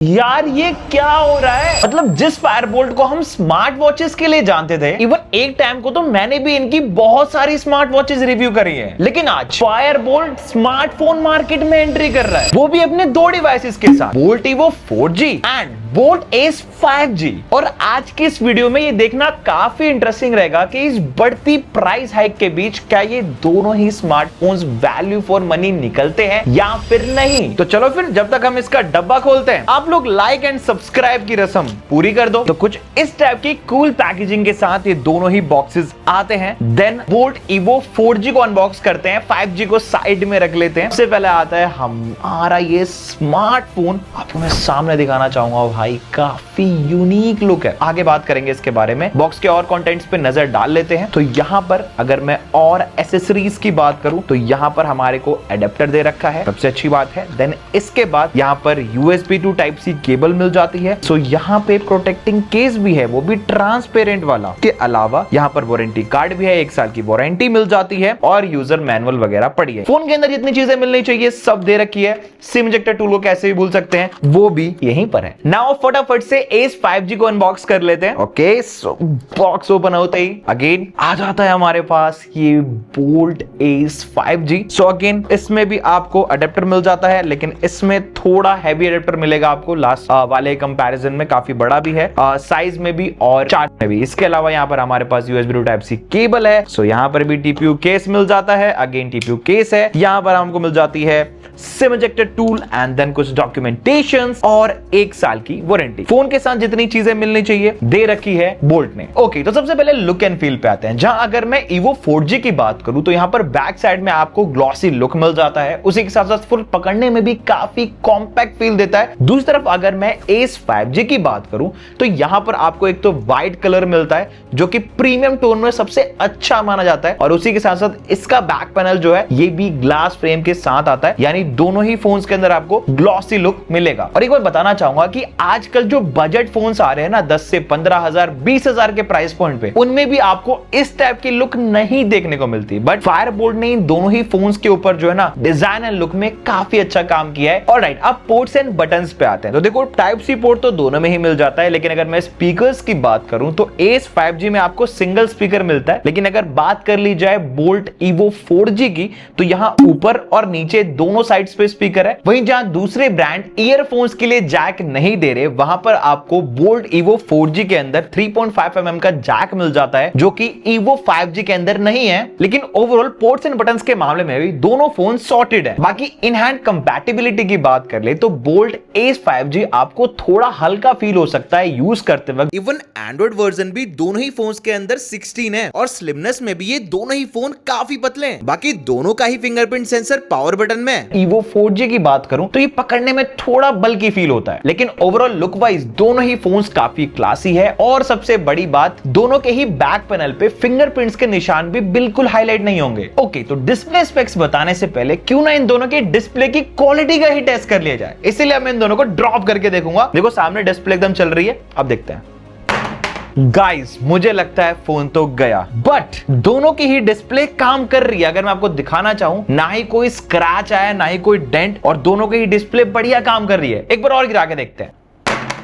यार ये क्या हो रहा है? मतलब जिस फायरबोल्ट को हम स्मार्ट वॉचेस के लिए जानते थे, इवन एक टाइम को तो मैंने भी इनकी बहुत सारी स्मार्ट वॉचेस रिव्यू करी है, लेकिन आज फायरबोल्ट स्मार्टफोन मार्केट में एंट्री कर रहा है, वो भी अपने दो डिवाइसेस के साथ, Bolt Evo 4G and Bolt S 5G। और आज की इस वीडियो में ये देखना काफी इंटरेस्टिंग रहेगा कि इस बढ़ती प्राइस हाइक के बीच क्या ये दोनों ही स्मार्टफोन्स वैल्यू फॉर मनी निकलते हैं या फिर नहीं। तो चलो फिर जब तक हम इसका डब्बा खोलते हैं, आप लोग लाइक एंड सब्सक्राइब की रस्म पूरी कर दो। तो कुछ इस टाइप की कूल पैकेजिंग के साथ ये दोनों ही बॉक्सेस आते हैं। देन बोल्ट इवो 4G को अनबॉक्स करते हैं, 5G को साइड में रख लेते हैं। सबसे पहले आता है हमारा ये स्मार्टफोन, आपको मैं सामने दिखाना चाहूंगा भाई, काफी यूनिक लुक है। आगे बात करेंगे इसके बारे में। बॉक्स के और कंटेंट्स पे नजर डाल लेते हैं। तो यहाँ पर अगर मैं और एसेसरीज की बात करूं तो यहाँ पर हमारे को एडेप्टर दे रखा है, सबसे अच्छी बात है। देन इसके बाद यहाँ पर USB to type C cable मिल जाती है। सो यहाँ पे प्रोटेक्टिंग केस भी है, वो भी ट्रांसपेरेंट वाला। के अलावा यहाँ पर वारंटी कार्ड भी है, 1 साल की वारंटी मिल जाती है और यूजर मैनुअल वगैरह पड़ी है। फोन के अंदर जितनी चीजें मिलनी चाहिए सब दे रखी है। सिम इंजेक्टर टूल को कैसे भी भूल सकते हैं, वो भी यहीं पर है। नाउ फटाफट से एस 5G को अनबॉक्स कर लेते हैं। ओके, सो बॉक्स ओपन होते ही अगेन आ जाता है हमारे पास ये bolt S 5G। So again इसमें भी आपको अडेप्टर मिल जाता है, लेकिन इसमें थोड़ा हैवी अडेप्टर मिलेगा आपको। लास्ट वाले कंपैरिजन में काफी बड़ा भी है, साइज में भी और चार्ज में भी। इसके अलावा यहाँ पर हमारे पास USB to type C cable है। सो यहाँ पर भी TPU केस मिल जाता है, अगेन TPU केस है। यहाँ पर हमको मिल जाती है SIM injector tool and then कुछ डॉक्यूमेंटेशन और 1 साल की वारंटी। फोन के साथ जितनी चीजें मिलनी चाहिए दे रखी है बोल्ट ने। ओके, तो सबसे पहले लुक एंड फील पे आते हैं। जहां अगर मैं इवो 4G की बात करूं तो यहां पर बैक साइड में आपको ग्लॉसी लुक मिल जाता है, उसी के साथ साथ फुल पकड़ने में भी काफी कॉम्पैक्ट फील देता है। दूसरी तरफ अगर मैं एस 5G की बात करूं तो यहां पर आपको एक तो व्हाइट कलर मिलता है जो कि प्रीमियम टोन में सबसे अच्छा माना जाता है, और उसी के साथ साथ इसका बैक पैनल जो है ये भी ग्लास फ्रेम के साथ आता है, यानी दोनों ही फोन्स के अंदर आपको ग्लॉसी लुक मिलेगा। और एक बार बताना चाहूंगा कि आजकल जो बजट फोन्स आ रहे हैं ना 10 से 15,000 20,000 के प्राइस पॉइंट पे, उनमें भी आपको इस टाइप की लुक नहीं देखने को मिलती। बट फायरबोल्ट ने इन दोनों ही फोन्स के ऊपर जो है ना डिजाइन एंड लुक में काफी अच्छा काम किया है। ऑलराइट, अब पोर्ट्स एंड बटन्स पे आते हैं। तो देखो टाइप सी पोर्ट तो दोनों में ही मिल जाता है, लेकिन अगर मैं स्पीकर्स की बात करूं तो एस 5G में आपको सिंगल स्पीकर मिलता है। लेकिन अगर बात कर ली जाए बोल्ट इवो 4G की तो यहां ऊपर और नीचे दोनों साइड्स पे स्पीकर है। वहीं जहां दूसरे ब्रांड ईयरफोन्स के लिए जैक नहीं दे रहे, वहां पर आपको बोल्ट इवो 4G के अंदर 3.5mm का जैक मिल जाता है, जो कि इवो 5G के अंदर नहीं है। लेकिन ओवरऑल पोर्ट्स एंड बटन्स के मामले में भी दोनों फोन सॉर्टेड है। बाकी इन हैंड कंपैटिबिलिटी की बात कर ले तो बोल्ट एस 5G आपको थोड़ा हल्का फील हो सकता है यूज करते वक्त। इवन एंड्रॉइड वर्जन भी दोनों ही फोन्स के अंदर 16 है और स्लिमनेस में भी ये दोनों ही फोन काफी पतले हैं। बाकी दोनों का ही फिंगरप्रिंट सेंसर पावर बटन में है। इवो 4G की बात करूं तो ये पकड़ने में थोड़ा बल्कि फील होता है, लेकिन ओवरऑल लुक वाइज दोनों ही फोन्स काफी क्लासी है। और सबसे बड़ी बात, दोनों के ही बैक पैनल पे फिंगरप्रिंट्स के निशान भी बिल्कुल हाईलाइट नहीं होंगे। ओके, तो डिस्प्ले स्पेक्स बताने से पहले क्यों ना इन दोनों के डिस्प्ले की क्वालिटी का ही टेस्ट कर लिया जाए। इसीलिए मैं इन दोनों को ड्रॉप करके देखूंगा। देखो सामने डिस्प्ले एकदम चल रही है, अब देखते हैं। गाइस, मुझे लगता है फोन तो गया, बट दोनों की ही डिस्प्ले काम कर रही है। अगर मैं आपको दिखाना चाहूं, ना ही कोई स्क्रैच आया ना ही कोई डेंट, और दोनों की ही डिस्प्ले बढ़िया काम कर रही है। एक बार और गिरा के देखते हैं।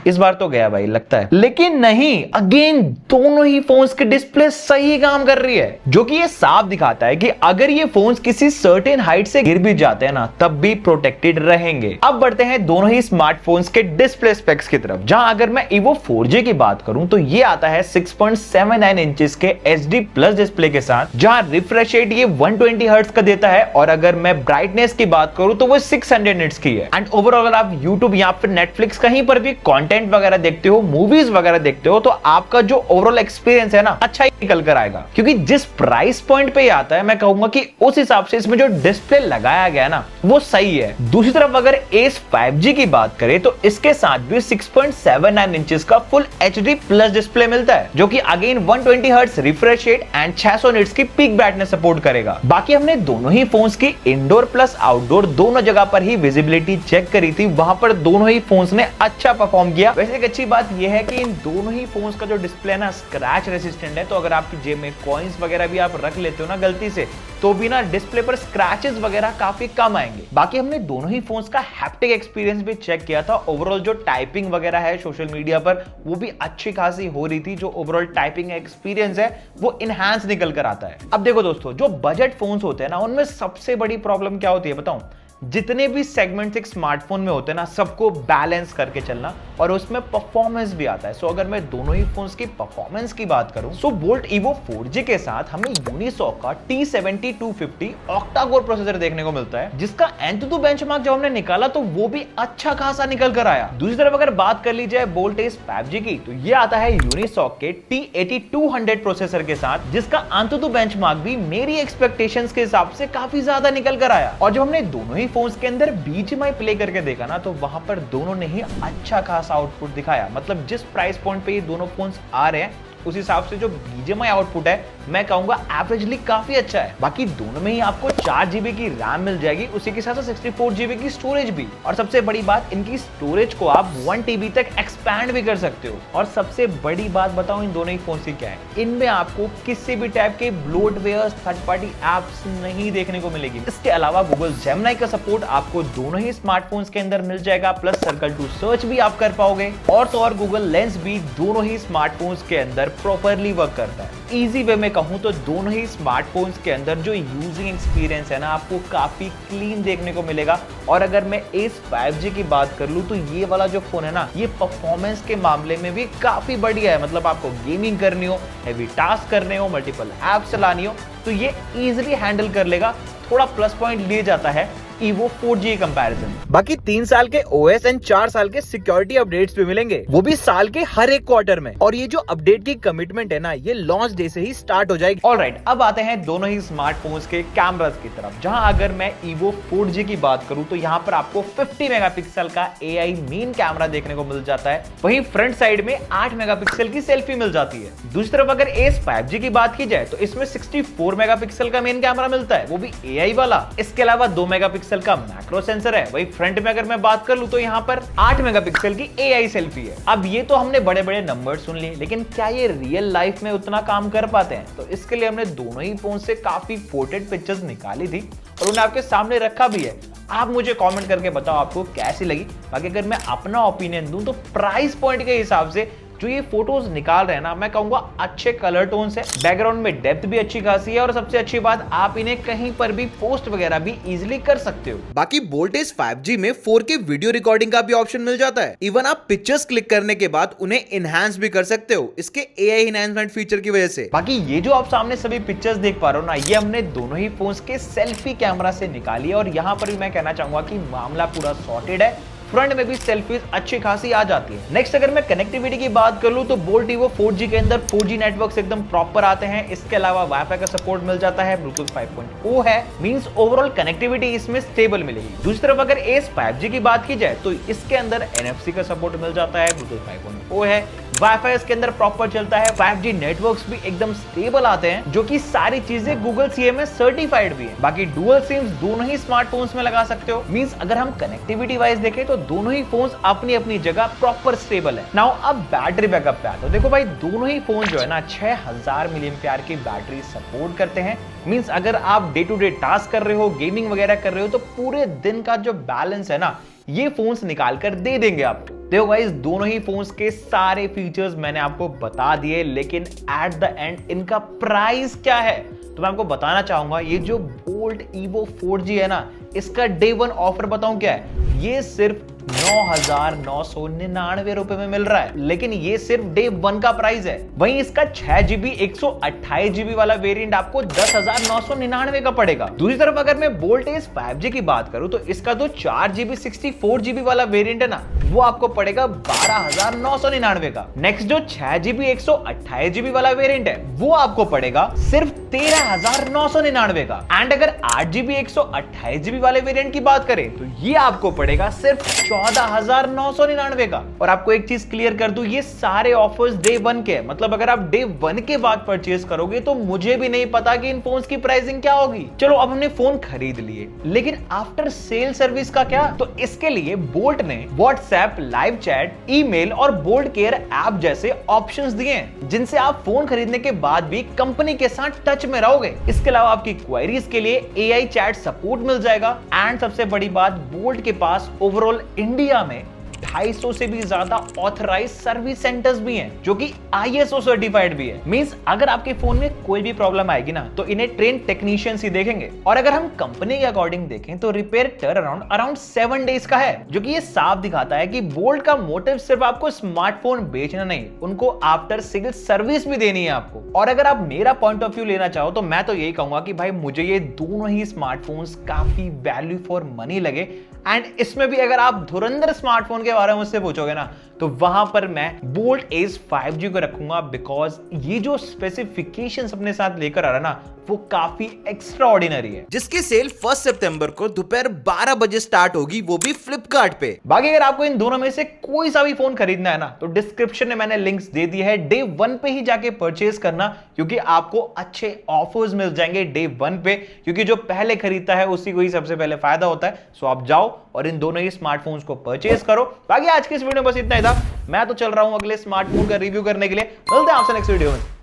इस बार तो गया भाई लगता है, लेकिन नहीं, अगेन दोनों ही फोन्स की डिस्प्ले सही काम कर रही है, जो कि ये साफ दिखाता है कि अगर ये फोन्स किसी सर्टेन हाइट से गिर भी जाते हैं ना तब भी प्रोटेक्टेड रहेंगे। अब बढ़ते हैं दोनों ही स्मार्टफोन्स के डिस्प्ले स्पेक्स की तरफ। जहां अगर मैं इवो 4G की बात करूं तो ये आता है 6.79 इंचेस के HD प्लस डिस्प्ले के साथ, जहां रिफ्रेश रेट ये 120 हर्ट्ज का देता है। और अगर मैं ब्राइटनेस की बात करूं तो वो 600 निट्स की है। एंड ओवरऑल अगर आप यूट्यूब या फिर नेटफ्लिक्स कहीं पर भी कंटेंट वगैरह देखते हो, मूवीज वगैरह देखते हो, तो आपका जो ओवरऑल एक्सपीरियंस है ना अच्छा ही निकल कर आएगा। क्योंकि जिस प्राइस पॉइंट पे आता है, मैं कहूंगा कि उस हिसाब से इसमें जो डिस्प्ले लगाया गया ना वो सही है। दूसरी तरफ अगर एस 5G की बात करें तो इसके साथ भी 6.79 इंचेस का फुल HD प्लस डिस्प्ले मिलता है, जो कि again 120 hertz refresh rate and 600 nits की पीक ब्राइटनेस सपोर्ट करेगा। बाकी हमने दोनों ही फोन्स की इंडोर प्लस आउटडोर दोनों जगह पर ही विजिबिलिटी चेक करी थी, वहां पर दोनों ही फोन्स ने अच्छा परफॉर्म किया। वैसे एक अच्छी बात यह है कि इन दोनों ही फोन्स का जो डिस्प्ले है ना स्क्रैच रेसिस्टेंट है, तो अगर आपकी जेब में कॉइन्स वगैरह भी आप रख लेते हो ना गलती से, तो भी ना डिस्प्ले पर स्क्रैचेस वगैरह काफी कम आएंगे। बाकी हमने दोनों ही फोन्स का हैप्टिक एक्सपीरियंस भी चेक किया था। ओवरऑल जो टाइपिंग वगैरह है सोशल मीडिया पर वो भी अच्छी खासी हो रही थी। जो ओवरऑल टाइपिंग एक्सपीरियंस है वो इनहैंस निकल कर आता है। अब देखो दोस्तों, जो बजट फोन्स होते हैं ना उनमें सबसे बड़ी प्रॉब्लम क्या होती है बताऊं? जितने भी सेगमेंट एक स्मार्टफोन में होते हैं ना, सबको बैलेंस करके चलना और उसमें परफॉर्मेंस भी आता है। सो अगर मैं दोनों ही फोन्स की परफॉर्मेंस की बात करूं, सो बोल्ट Evo 4G के साथ हमें यूनिसॉक का T70-250 ऑक्टा कोर प्रोसेसर देखने को मिलता है, जिसका Antutu बेंचमार्क जब हमने निकाला तो वो भी अच्छा खासा निकल कर आया। दूसरी तरफ अगर बात कर ली जाए बोल्ट Ace 5G की, तो ये आता है यूनिसॉक के T80-200 प्रोसेसर के साथ, जिसका Antutu बेंचमार्क भी मेरी एक्सपेक्टेशंस के हिसाब से काफी ज्यादा निकल कर आया। और जब हमने दोनों ही फोन्स के अंदर BGMI प्ले करके देखा ना, तो वहां पर दोनों ने ही अच्छा खासा आउटपुट दिखाया। मतलब जिस प्राइस पॉइंट पे ये दोनों फोन्स आ रहे हैं उस हिसाब से जो BGMI आउटपुट है मैं कहूंगा एवरेजली काफी अच्छा है। बाकी दोनों में ही आपको 4 GB की रैम मिल जाएगी, उसी के साथ 64 GB की स्टोरेज भी। और सबसे बड़ी बात, इनकी स्टोरेज को आप 1 TB तक एक्सपैंड भी कर सकते हो। और सबसे बड़ी बात बताऊं इन दोनों ही फोन की क्या है, इनमें आपको किसी भी टाइप के ब्लोटवेयर थर्ड पार्टी एप्स नहीं देखने को मिलेगी। इसके अलावा गूगल जेमिनी का सपोर्ट आपको दोनों ही स्मार्टफोन्स के अंदर मिल जाएगा, प्लस सर्कल टू सर्च भी आप कर पाओगे। और तो और गूगल लेंस भी दोनों ही स्मार्टफोन्स के अंदर प्रॉपरली वर्क करता है। इजी वे में कहूं तो दोनों ही स्मार्टफोन्स के अंदर जो यूजिंग एक्सपीरियंस है ना, आपको काफी क्लीन देखने को मिलेगा। और अगर मैं Ace 5G की बात कर लूं, तो ये वाला जो फोन है ना, ये परफॉर्मेंस के मामले में भी काफी बढ़िया है। मतलब आपको गेमिंग करनी हो, हैवी टास्क करने हो, मल्टीपल ऐप्स चलानी हो, तो ये इजीली हैंडल कर लेगा। थोड़ा प्लस पॉइंट लिए जाता है Evo 4G कंपैरिजन। बाकी 3 साल के OS एंड 4 साल के सिक्योरिटी अपडेट्स भी मिलेंगे, वो भी साल के हर एक क्वार्टर में। और ये जो अपडेट की कमिटमेंट है ना, ये लॉन्च डे से ही स्टार्ट हो जाएगी। ऑलराइट, अब आते हैं दोनों ही स्मार्टफोन्स के कैमरास की तरफ, जहां अगर मैं Evo 4G की बात करूं तो यहाँ पर आपको 50 मेगापिक्सल का AI मेन कैमरा देखने को मिल जाता है। वहीं फ्रंट साइड में 8 मेगापिक्सल की सेल्फी मिल जाती है। दूसरी तरफ अगर Ace 5G की बात की जाए तो इसमें 64 मेगापिक्सल का मेन कैमरा मिलता है, वो भी AI वाला। इसके अलावा 2 मेगापिक्सल का मैक्रो सेंसर है। वही फ्रंट में अगर मैं बात कर लूं तो यहाँ पर 8 मेगापिक्सल की AI सेल्फी है। अब ये तो हमने बड़े बड़े नंबर सुन लिए, लेकिन क्या ये रियल लाइफ में उतना काम कर पाते हैं? तो इसके लिए हमने दोनों ही फोन से काफी पोर्ट्रेट पिक्चर्स निकाली थी और उन्हें आपके सामने रखा भी है। आप मुझे कमेंट करके बताओ आपको कैसी लगी। बाकी अगर मैं अपना ओपिनियन दूं तो प्राइस पॉइंट के हिसाब से जो ये फोटोज निकाल रहे हैं ना, मैं कहूंगा अच्छे कलर टोन्स है, बैकग्राउंड में डेप्थ भी अच्छी खासी है, और सबसे अच्छी बात आप इन्हें कहीं पर भी पोस्ट वगैरह भी इजीली कर सकते हो। बाकी बोल्ट Ace 5G में 4K वीडियो रिकॉर्डिंग का भी ऑप्शन मिल जाता है। इवन आप पिक्चर्स क्लिक करने के बाद उन्हें इनहैंस भी कर सकते हो इसके AI इनहैंसमेंट फीचर की वजह से। बाकी ये जो आप सामने सभी पिक्चर्स देख पा रहे हो ना, ये हमने दोनों ही फोन्स के सेल्फी कैमरा से निकाली है। और यहाँ पर भी मैं कहना चाहूंगा कि मामला पूरा सॉर्टेड है, फ्रंट में भी सेल्फीज अच्छी खासी आ जाती है। नेक्स्ट अगर मैं कनेक्टिविटी की बात कर लूं तो बोल्ट Evo 4G के अंदर 4G नेटवर्क्स एकदम प्रॉपर आते हैं। इसके अलावा वाईफाई का सपोर्ट मिल जाता है, ब्लूटूथ 5.0 है, मींस ओवरऑल कनेक्टिविटी इसमें स्टेबल मिलेगी। दूसरी तरफ अगर Ace 5G की बात की जाए तो इसके अंदर NFC का सपोर्ट मिल जाता है, ब्लूटूथ 5.0 है, वाईफाई इसके अंदर प्रॉपर चलता है, 5G नेटवर्क्स भी एकदम स्टेबल आते हैं, जो कि सारी चीजें गूगल CMA सर्टिफाइड भी है। बाकी डुअल सिम्स दोनों ही स्मार्टफोन्स में लगा सकते हो। मींस अगर हम कनेक्टिविटी वाइज देखें तो दोनों ही फोन्स अपनी अपनी जगह प्रॉपर स्टेबल है। नाउ अब बैटरी बैकअप पे तो देखो भाई, दोनों ही फोन जो है ना 6000 mAh की बैटरी सपोर्ट करते हैं। मींस अगर आप डे टू डे टास्क कर रहे हो, गेमिंग वगैरह कर रहे हो, तो पूरे दिन का जो बैलेंस है ना, ये फोन्स निकाल कर दे देंगे आपको। देखो गाइस, दोनों ही फोन्स के सारे फीचर्स मैंने आपको बता दिए, लेकिन एट द एंड इनका प्राइस क्या है तो मैं आपको बताना चाहूंगा। ये जो बोल्ट Evo 4G है ना, इसका डे 1 ऑफर बताऊं क्या है? ये सिर्फ 9,999 रुपए में मिल रहा है, लेकिन ये सिर्फ डे 1 का प्राइस है। वहीं इसका 6GB 128GB वाला वेरिएंट आपको 10,999 का पड़ेगा। दूसरी तरफ अगर मैं बोल्ट Ace 5G की बात करूं तो इसका जो 4GB 64GB वाला वेरिएंट है ना, वो आपको पड़ेगा 12,999 का। नेक्स्ट जो 6GB 128GB वाला वेरिएंट है, वो आपको पड़ेगा सिर्फ 13,999 का। एंड अगर 8GB 128GB वाले वेरिएंट की बात करें तो ये आपको पड़ेगा सिर्फ आधा 1999 का। और आपको एक चीज क्लियर कर दूं, ये सारे ऑफर्स डे 1 के हैं। मतलब अगर आप डे 1 के बाद परचेज करोगे तो मुझे भी नहीं पता कि इन फोन्स की प्राइसिंग क्या होगी। चलो अब हमने फोन खरीद लिए, लेकिन आफ्टर सेल सर्विस का क्या? तो इसके लिए बोल्ट ने व्हाट्सएप, लाइव चैट, ईमेल और बोल्ट केयर ऐप जैसे ऑप्शंस दिए हैं, जिनसे आप फोन खरीदने के बाद भी कंपनी के साथ टच में रहोगे। इसके अलावा आपकी क्वेरीज के लिए एआई चैट सपोर्ट मिल जाएगा। एंड सबसे बड़ी बात, बोल्ट के पास ओवरऑल इंडिया में 250 से भी ज्यादा ऑथराइज सर्विस सेंटर्स भी हैं, जो कि ISO सर्टिफाइड भी है। मींस अगर आपके फोन में कोई भी प्रॉब्लम आएगी ना, तो इन्हें ट्रेन टेक्नीशियंस ही देखेंगे। और अगर हम कंपनी के अकॉर्डिंग देखें तो रिपेयर टर्न अराउंड 7 डेज का है, जो कि ये साफ दिखाता है कि बोल्ट का मोटिव सिर्फ आपको स्मार्टफोन बेचना नहीं, उनको आफ्टर सेल सर्विस भी देनी है आपको। और अगर आप मेरा पॉइंट ऑफ व्यू लेना चाहो तो मैं तो यही कहूंगा कि भाई मुझे ये दोनों ही स्मार्टफोन्स काफी वैल्यू फॉर मनी लगे। एंड इसमें भी अगर आप धुरंधर स्मार्टफोन के बारे में मुझसे पूछोगे ना, तो वहां पर मैं बोल्ट एज 5G को रखूंगा, बिकॉज ये जो स्पेसिफिकेशंस अपने साथ लेकर आ रहा है ना, वो काफी एक्स्ट्रा ऑर्डिनरी है। जिसकी सेल 1 सितंबर को दोपहर 12 बजे स्टार्ट होगी, वो भी फ्लिपकार्ट पे। बाकी अगर आपको इन दोनों में से कोई सा भी फोन खरीदना है ना, तो डिस्क्रिप्शन में मैंने लिंक्स दे दिए है। डे 1 पे ही जाके परचेज करना, क्योंकि आपको अच्छे ऑफर्स मिल जाएंगे डे 1 पे, क्योंकि जो पहले खरीदता है उसी को ही सबसे पहले फायदा होता है। सो आप जाओ और इन दोनों ही स्मार्टफोन्स को परचेज करो। बाकी आज की इस वीडियो में बस इतना ही था। मैं तो चल रहा हूं अगले स्मार्टफोन का रिव्यू करने के लिए। मिलते हैं आपसे नेक्स्ट वीडियो में।